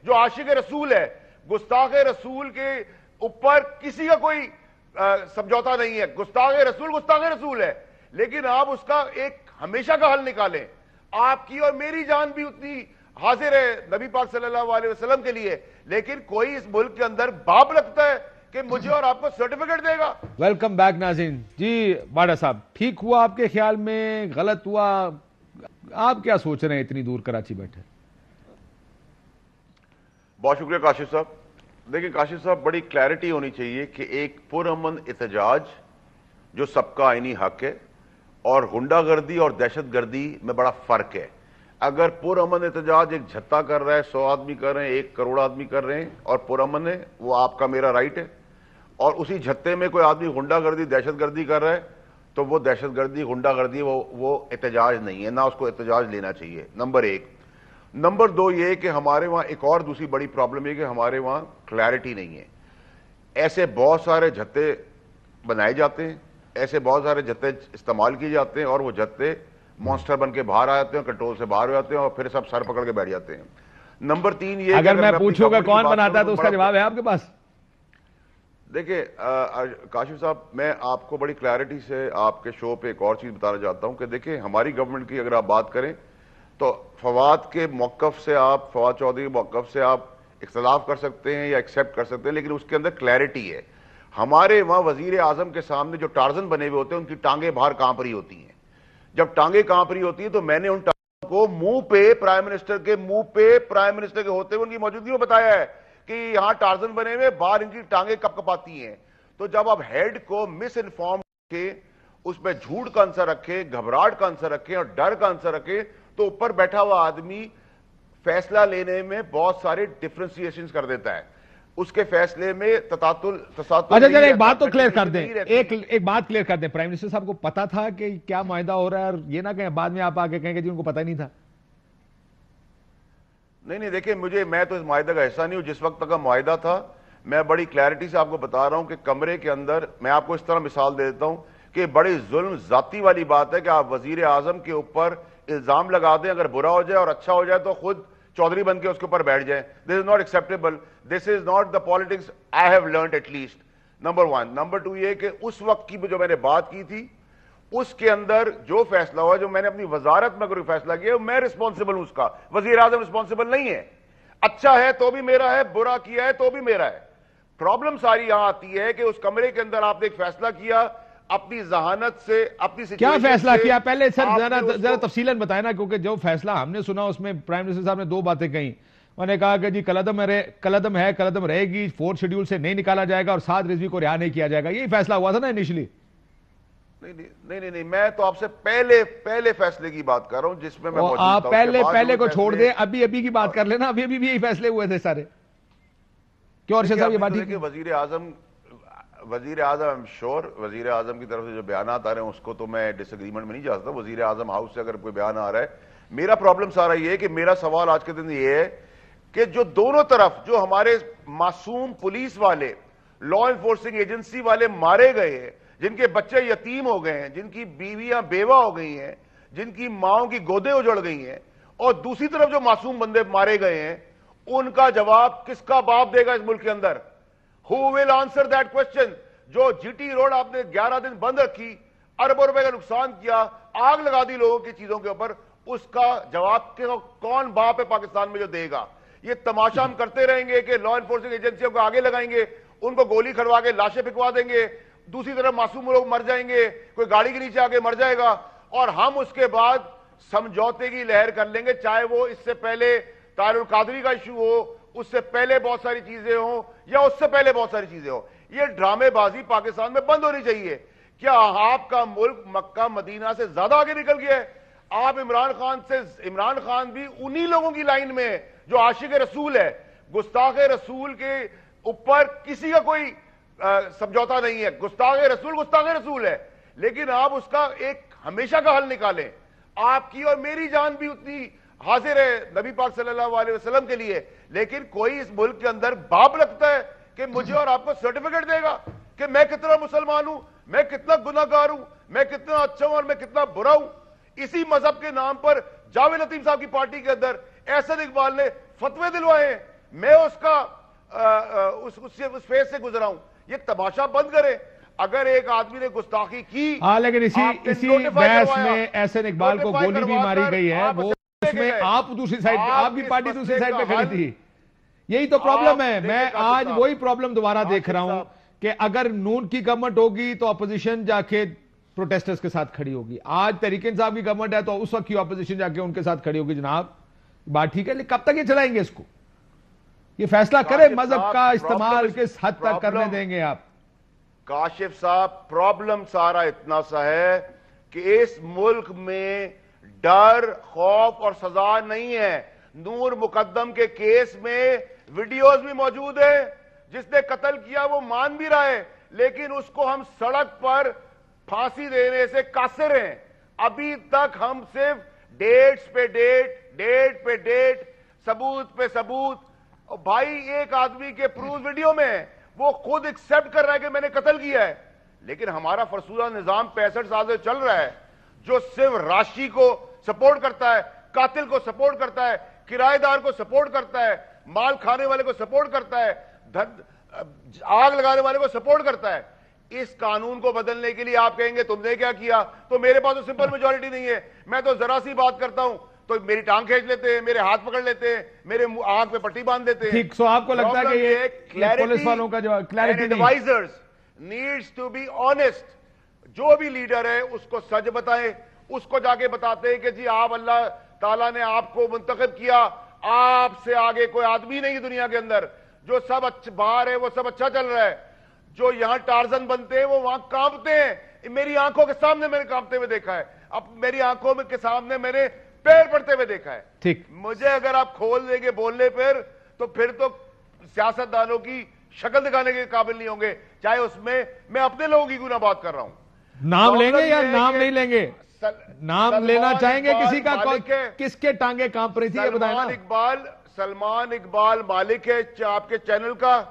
جو عاشق رسول ہے، گستاخ رسول کے اوپر کسی کا کوئی سمجھوتا نہیں ہے. گستاخ رسول ہے، لیکن آپ اس کا ایک ہمیشہ کا حل نکالیں. آپ کی اور میری جان بھی اتنی حاضر ہے نبی پاک صلی اللہ علیہ وسلم کے لیے، لیکن کوئی اس ملک کے اندر باپ لگتا ہے کہ مجھے اور آپ کو سرٹیفکیٹ دے گا. ویلکم بیک ناظرین. جی باڑا صاحب، ٹھیک ہوا آپ کے خیال میں؟ غلط ہوا؟ آپ کیا سوچ رہے ہیں اتنی دور کراچی بیٹھے؟ بہت شکریہ کاشف صاحب. دیکھیں کاشف صاحب، بڑی کلیئرٹی ہونی چاہیے کہ ایک پرامن احتجاج جو سب کا آئینی حق ہے، اور غنڈہ گردی اور دہشت گردی میں بڑا فرق ہے. اگر پرامن احتجاج ایک جھتا کر رہا ہے، 100 آدمی کر رہے ہیں، 1 کروڑ آدمی کر رہے ہیں اور پرامن ہے، وہ آپ کا میرا رائٹ ہے. اور اسی جھتے میں کوئی آدمی غنڈہ گردی دہشت گردی کر رہا ہے تو وہ دہشت گردی غنڈہ گردی وہ احتجاج نہیں ہے، نہ اس کو احتجاج لینا چاہیے. نمبر 1. نمبر 2 یہ کہ ہمارے وہاں ایک اور دوسری بڑی پرابلم یہ کہ ہمارے وہاں کلیئرٹی نہیں ہے. ایسے بہت سارے جھتے بنائے جاتے ہیں، ایسے بہت سارے جھتے استعمال کیے جاتے ہیں، اور وہ جھتے مونسٹر بن کے باہر آ جاتے ہیں، کنٹرول سے باہر ہو جاتے ہیں، اور پھر سب سر پکڑ کے بیٹھ جاتے ہیں. نمبر 3 یہ اگر میں پوچھوں گا کون بناتا ہے تو اس کا جواب ہے آپ کے پاس؟ دیکھیں کاشف صاحب، میں آپ کو بڑی کلیئرٹی سے آپ کے شو پہ ایک اور چیز بتانا چاہتا ہوں کہ دیکھیں ہماری گورنمنٹ کی اگر آپ بات کریں تو فواد کے موقف سے فواد چودھری کے موقف سے آپ اختلاف کر سکتے ہیں یا ایکسیپٹ کر سکتے ہیں، لیکن اس کے اندر کلیئرٹی ہے. ہمارے وہاں وزیر اعظم کے سامنے جو ٹارزن بنے ہوئے ہوتے ہیں ان کی ٹانگیں باہر کانپ رہی ہوتی ہیں. جب ٹانگیں کانپ رہی ہوتی ہیں تو میں نے ان ٹانگوں کو منہ پہ پرائم منسٹر کے ہوتے ہوئے ان کی موجودگی میں بتایا ہے کہ یہاں ٹارزن بنے ہوئے، باہر ان کی ٹانگیں کپ کپاتی ہیں. تو جب آپ ہیڈ کو مس انفارم رکھیں، اس میں جھوٹ کا عنصر رکھیں، گھبراہٹ کا عنصر رکھیں اور ڈر کا عنصر رکھیں، تو اوپر بیٹھا ہوا آدمی فیصلہ لینے میں بہت سارے ڈفرینسیشنز کر دیتا ہے. اس کے فیصلے میں تساتل اچھا ایک بات تو کلیئر کر دیں، ایک بات کلیئر کر دیں. پرائم منسٹر صاحب کو پتا تھا کہ کیا معاہدہ ہو رہا ہے؟ اور یہ نہ کہیں بعد میں آپ آگے کہیں کہ جی ان کو پتہ ہی نہیں تھا. نہیں دیکھیں، میں تو اس معاہدے کا حصہ نہیں ہوں. جس وقت تک کا معاہدہ تھا، میں بڑی کلیئرٹی سے آپ کو بتا رہا ہوں کہ کمرے کے اندر میں آپ کو اس طرح مثال دے دیتا ہوں کہ بڑی ظلم ذاتی والی بات ہے کہ آپ وزیر اعظم کے اوپر الزام لگا دیں، اگر برا ہو جائے اور اچھا ہو جائے تو خود چودھری بن کے اس کے اوپر بیٹھ جائیں. This is not acceptable. This is not the politics I have learned at least. Number 1. Number 2 یہ کہ اس وقت کی جو میں نے بات کی تھی اس کے اندر جو فیصلہ ہوا، جو میں نے اپنی وزارت میں کوئی فیصلہ کیا، میں رسپانسبل ہوں اس کا. وزیر اعظم رسپانسبل نہیں ہے. اچھا ہے تو بھی میرا ہے، برا کیا ہے تو بھی میرا ہے. پرابلم ساری یہاں آتی ہے کہ اس کمرے کے اندر آپ نے ایک فیصلہ کیا اپنی ذہانت سے، اپنی کیا فیصلہ کیا؟ پہلے سر ذرا تفصیلاً بتائیں نا، کیونکہ جو فیصلہ ہم نے سنا اس میں پرائم منسٹر صاحب نے 2 باتیں کہیں. انہوں نے کہا کہ جی کلعدم رہے گی، 4 شیڈول سے نہیں نکالا جائے گا اور سعد رضوی کو رہا نہیں کیا جائے گا. یہی فیصلہ ہوا تھا نا انیشلی؟ نہیں، میں تو آپ سے پہلے فیصلے کی بات کر رہا ہوں جس میں موجود تھا. آپ پہلے کو چھوڑ دیں، ابھی کی بات کر لینا. ابھی یہی فیصلے ہوئے تھے سارے. کیوں ارشد صاحب یہ بات ٹھیک ہے؟ وزیر اعظم شور وزیر اعظم کی طرف سے جو بیانات آ رہے ہیں اس کو تو میں ڈس ایگریمنٹ میں نہیں جا سکتا. وزیر اعظم ہاؤس سے اگر کوئی بیان آ رہا ہے، میرا پرابلم سارا یہ ہے کہ میرا سوال آج کے دن یہ ہے کہ جو دونوں طرف جو ہمارے معصوم پولیس والے، لا انفورسنگ ایجنسی والے مارے گئے ہیں، جن کے بچے یتیم ہو گئے ہیں، جن کی بیویاں بیوہ ہو گئی ہیں، جن کی ماؤں کی گودیں اجڑ گئی ہیں، اور دوسری طرف جو معصوم بندے مارے گئے ہیں، ان کا جواب کس کا باپ دے گا اس ملک کے اندر؟ Who will answer that question? جو جی ٹی روڈ آپ نے 11 دن بند رکھی، اربوں روپے کا نقصان کیا، آگ لگا دی لوگوں کی چیزوں کے اوپر، اس کا جواب کون باپ ہے پاکستان میں جو دے گا؟ یہ تماشا ہم کرتے رہیں گے کہ لا انفورسنگ ایجنسیوں کو آگے لگائیں گے، ان کو گولی کھڑوا کے لاشیں پھکوا دیں گے، دوسری طرف معصوم لوگ مر جائیں گے، کوئی گاڑی کے نیچے آگے مر جائے گا، اور ہم اس کے بعد سمجھوتے کی لہر کر لیں گے، چاہے وہ اس سے پہلے طاہر القادری کا ایشو ہو، اس سے پہلے بہت ساری چیزیں ہوں، یا اس سے پہلے بہت ساری چیزیں ہوں. یہ ڈرامے بازی پاکستان میں بند ہونی چاہیے. کیا آپ کا ملک مکہ مدینہ سے زیادہ آگے نکل گیا ہے؟ آپ عمران خان بھی انہی لوگوں کی لائن میں ہے جو عاشق رسول ہے. گستاخ رسول کے اوپر کسی کا کوئی سمجھوتا نہیں ہے. گستاخ رسول ہے، لیکن آپ اس کا ایک ہمیشہ کا حل نکالیں. آپ کی اور میری جان بھی اتنی حاضر ہے نبی پاک صلی اللہ علیہ وسلم کے لیے، لیکن کوئی اس ملک کے اندر باپ لگتا ہے کہ مجھے اور آپ کو سرٹیفکیٹ دے گا کہ میں کتنا مسلمان ہوں، میں کتنا گناہگار ہوں، میں کتنا اچھا ہوں اور میں کتنا برا ہوں. اسی مذہب کے نام پر جاوید لطیف صاحب کی پارٹی کے اندر احسن اقبال نے فتوے دلوائے ہیں میں اس کا اس فیس سے گزرا ہوں. یہ تماشا بند کرے. اگر ایک آدمی نے گستاخی کی, لیکن اسی بحث میں احسن اقبال کو گولی بھی ماری گئی ہے, وہ اس میں آپ دوسری سائڈ پہ, آپ کی پارٹی دوسری سائڈ پہ کھڑی تھی. یہی تو پرابلم ہے. میں آج وہی پرابلم دوبارہ دیکھ رہا ہوں کہ اگر نون کی گورنمنٹ ہوگی تو اپوزیشن جا کے پروٹیسٹرز کے ساتھ کھڑی ہوگی. آج تحریک انصاف کی گورنمنٹ ہے تو اس وقت کی اپوزیشن جا کے ان کے ساتھ کھڑی ہوگی. جناب بات ٹھیک ہے, لیکن کب تک یہ چلائیں گے اس کو؟ یہ فیصلہ کرے مذہب کا استعمال کس حد تک کرنے دیں گے آپ؟ کاشف صاحب, پرابلم سارا اتنا سا ہے کہ اس ملک میں ڈر, خوف اور سزا نہیں ہے. نور مقدم کے کیس میں ویڈیوز بھی موجود ہیں, جس نے قتل کیا وہ مان بھی رہا ہے, لیکن اس کو ہم سڑک پر پھانسی دینے سے قاصر ہیں. ابھی تک ہم صرف ڈیٹس پہ ڈیٹ پہ ڈیٹ, ثبوت پہ ثبوت. بھائی ایک آدمی کے پروف ویڈیو میں ہے, وہ خود ایکسپٹ کر رہا ہے کہ میں نے قتل کیا ہے. لیکن ہمارا فرسودہ نظام 65 سال سے چل رہا ہے, جو صرف راشی کو سپورٹ کرتا ہے, قاتل کو سپورٹ کرتا ہے, کرایہ دار کو سپورٹ کرتا ہے, مال کھانے والے کو سپورٹ کرتا ہے, آگ لگانے والے کو سپورٹ کرتا ہے. اس قانون کو بدلنے کے لیے آپ کہیں گے تم نے کیا کیا, تو میرے پاس تو سمپل میجورٹی نہیں ہے. میں تو ذرا سی بات کرتا ہوں تو میری ٹانگ کھینچ لیتے ہیں, میرے ہاتھ پکڑ لیتے ہیں, میرے آنکھ پہ پٹی باندھ دیتے ہیں. ٹھیک, سو آپ کو لگتا ہے کہ یہ پولیس والوں کا جو کلیئرٹی نہیں, advisors needs to be honest. جو بھی لیڈر ہے اس کو سچ بتائیں, اس کو جا کے بتاتے ہیں کہ جی آپ, اللہ تعالیٰ نے آپ کو منتخب کیا, آپ سے آگے کوئی آدمی نہیں دنیا کے اندر, جو سب باہر ہے وہ سب اچھا چل رہا ہے. جو یہاں ٹارزن بنتے ہیں وہ وہاں کانپتے ہیں. میری آنکھوں کے سامنے میں نے کانپتے ہوئے دیکھا ہے, اب میری آنکھوں کے سامنے میں نے پیر پڑتے ہوئے دیکھا ہے. ٹھیک, مجھے اگر آپ کھول دیں گے بولنے پھر تو سیاست دانوں کی شکل دکھانے کے قابل نہیں ہوں گے, چاہے اس میں اپنے لوگوں کی گناہ بات کر رہا ہوں. نام لیں گے یا نام نہیں لیں گے؟ نام لینا چاہیں گے کسی کا؟ کس کے ٹانگیں کانپ رہی تھی یہ بتائیں نا. سلمان اقبال مالک ہے آپ کے چینل کا,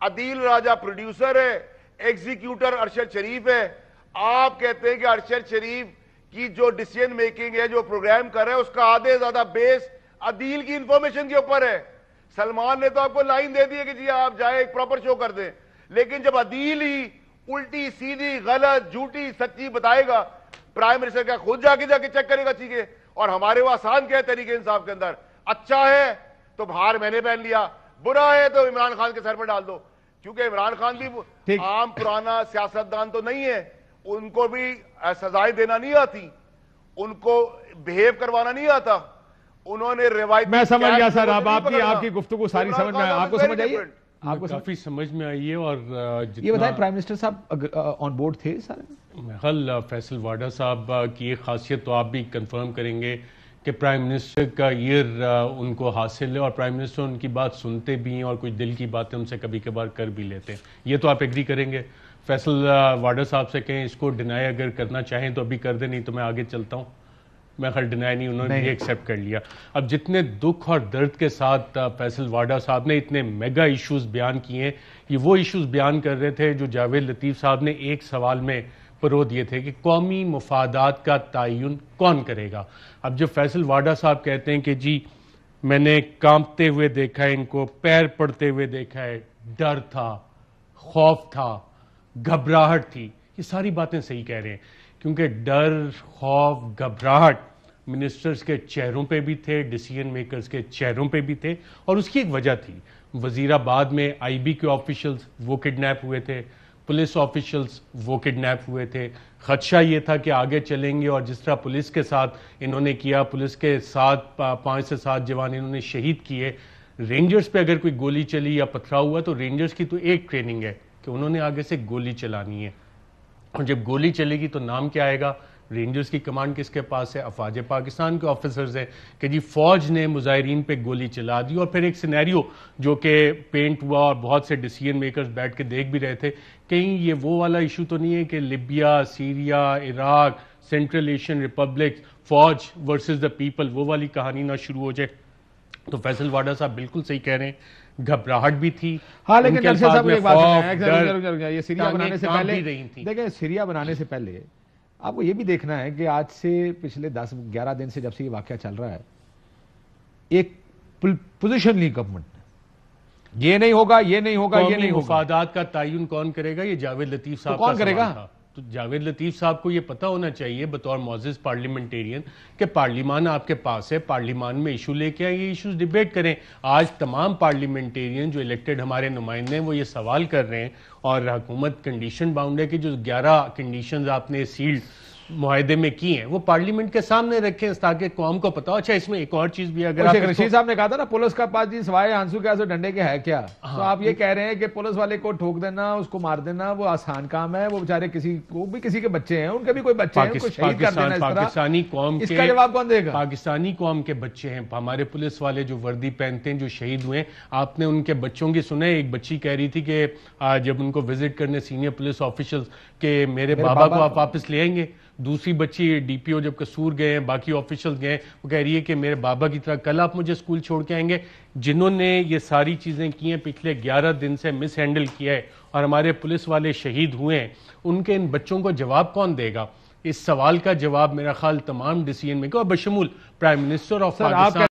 عدیل راجہ پروڈیوسر ہے, ایگزیکیوٹر ارشد شریف ہے. آپ کہتے ہیں کہ ارشد شریف کی جو ڈیسیژن میکنگ ہے, جو پروگرام کر رہے ہیں, اس کا آدھے زیادہ بیس عدیل کی انفارمیشن کے اوپر ہے. سلمان نے تو آپ کو لائن دے دی ہے کہ جی آپ جائے ایک پراپر شو کر دیں, لیکن جب عدیل ہی الٹی سیدھی غلط جھوٹی سچی بتائے گا, پرائم منسٹر کا خود جا کے چیک کرے گا چیزیں. اور ہمارے وہ آسان کیا ہے تحریک انصاف کے اندر, اچھا ہے تو بہار میں نے پہن لیا, برا ہے تو عمران خان کے سر پر ڈال دو. کیونکہ عمران خان بھی عام پرانا سیاستدان تو نہیں ہے, ان کو بھی سزائیں دینا نہیں آتی, ان کو بہیو کروانا نہیں آتا. انہوں نے روایتی, میں سمجھ گیا سر, اب آپ کی گفتگو ساری سمجھ میں آپ کو سمجھ آئی ہے, آپ کو کافی سمجھ میں آئی ہے. اور یہ بتائیں پرائم منسٹر صاحب آن بورڈ تھے سارے؟ حل فیصل واڈا صاحب کی ایک خاصیت تو آپ بھی کنفرم کریں گے کہ پرائم منسٹر کا ایئر ان کو حاصل ہے, اور پرائم منسٹر ان کی بات سنتے بھی ہیں, اور کچھ دل کی باتیں ان سے کبھی کبھار کر بھی لیتے ہیں. یہ تو آپ ایگری کریں گے؟ فیصل واڈا صاحب سے کہیں اس کو ڈینائی اگر کرنا چاہیں تو ابھی کر دیں, نہیں تو میں آگے چلتا ہوں. میں خیر ڈینائی نہیں, انہوں نے بھی ایکسیپٹ کر لیا. اب جتنے دکھ اور درد کے ساتھ فیصل واڈا صاحب نے اتنے میگا ایشوز بیان کیے ہیں, یہ وہ ایشوز بیان کر رہے تھے جو جاوید لطیف صاحب نے ایک سوال میں پرو دیے تھے کہ قومی مفادات کا تعین کون کرے گا. اب جب فیصل واڈا صاحب کہتے ہیں کہ جی میں نے کانپتے ہوئے دیکھا ہے, ان کو پیر پڑتے ہوئے دیکھا ہے, ڈر تھا, خوف تھا, گھبراہٹ تھی, یہ ساری باتیں صحیح کہہ رہے ہیں, کیونکہ ڈر, خوف, گھبراہٹ منسٹرز کے چہروں پہ بھی تھے, ڈیسیژن میکرز کے چہروں پہ بھی تھے. اور اس کی ایک وجہ تھی, وزیر آباد میں آئی بی کے آفیشلز وہ کڈنیپ ہوئے تھے, پولیس آفیشلز وہ کڈنیپ ہوئے تھے. خدشہ یہ تھا کہ آگے چلیں گے اور جس طرح پولیس کے ساتھ انہوں نے کیا, پولیس کے ساتھ 5 سے 7 جوان انہوں نے شہید کیے. رینجرز پہ اگر کوئی گولی چلی یا پتھرا ہوا تو رینجرز کی تو ایک ٹریننگ ہے کہ انہوں نے آگے سے گولی چلانی ہے, اور جب گولی چلے گی تو نام کیا آئے گا؟ رینجرز کی کمانڈ کس کے پاس ہے؟ افواج پاکستان کے آفیسرز ہیں کہ جی فوج نے مظاہرین پہ گولی چلا دی. اور پھر ایک سینیریو جو کہ پینٹ ہوا اور بہت سے ڈیسیژن میکرز بیٹھ کے دیکھ بھی رہے تھے, کہیں یہ وہ والا ایشو تو نہیں ہے کہ Libya, Syria, Iraq, central Asian republic, فوج ورسز دا پیپل, وہ والی کہانی نہ شروع ہو جائے. تو فیصل واڈا صاحب بالکل صحیح کہہ رہے ہیں, گھبراہٹ بھی تھی. ہاں لیکن یہ سیریا بنانے سے پہلے دیکھیں, سیریا بنانے سے پہلے آپ کو یہ بھی دیکھنا ہے کہ آج سے پچھلے 10-11 دن سے جب سے یہ واقعہ چل رہا ہے, ایک پوزیشن لی گورنمنٹ نے یہ نہیں ہوگا، یہ نہیں ہوگا، یہ نہیں ہوگا. مفادات کا تعین کون کرے گا؟ یہ جاوید لطیف صاحب کون کرے گا؟ تو جاوید لطیف صاحب کو یہ پتا ہونا چاہیے بطور معزز پارلیمنٹیرین کہ پارلیمان آپ کے پاس ہے، پارلیمان میں ایشو لے کے آئیں، یہ ایشوز ڈیبیٹ کریں. آج تمام پارلیمنٹیرین جو الیکٹڈ ہمارے نمائندے ہیں وہ یہ سوال کر رہے ہیں، اور حکومت کنڈیشن باؤنڈ ہے کہ جو 11 کنڈیشنز آپ نے سیلڈ معاہدے میں کی ہیں وہ پارلیمنٹ کے سامنے رکھیں تاکہ قوم کو پتا ہو. اچھا اس میں ایک اور چیز بھی اگر شیخ رشید صاحب نے کہا تھا نا پولیس کا پاس جی سوائے آنسو کے ڈنڈے کے ہے کیا، تو آپ یہ کہہ رہے ہیں کہ پولیس والے کو ٹھوک دینا، اس کو مار دینا وہ آسان کام ہے، وہ بیچارے کسی کے بچے ہیں، ان کے بھی کوئی بچے ہیں، ان کو شہید کر دینا اس طرح، پاکستانی قوم اس کا جواب کون دے گا؟ پاکستانی قوم کے بچے ہیں، ہمارے پولیس والے جو وردی پہنتے ہیں جو شہید ہوئے، آپ نے ان کے بچوں کی سنے؟ ایک بچی کہہ رہی تھی کہ جب ان کو وزٹ کرنے سینئر پولیس آفیشلز کہ میرے بابا کو آپ واپس لے آئیں گے. دوسری بچی ڈی پی او جب قصور گئے ہیں، باقی آفیشلز گئے ہیں، وہ کہہ رہی ہے کہ میرے بابا کی طرح کل آپ مجھے اسکول چھوڑ کے آئیں گے. جنہوں نے یہ ساری چیزیں کی ہیں پچھلے 11 دن سے مس ہینڈل کیا ہے اور ہمارے پولیس والے شہید ہوئے ہیں، ان کے ان بچوں کو جواب کون دے گا؟ اس سوال کا جواب میرا خیال تمام ڈیسیژن میکر اور بشمول پرائم منسٹر آف پاکستان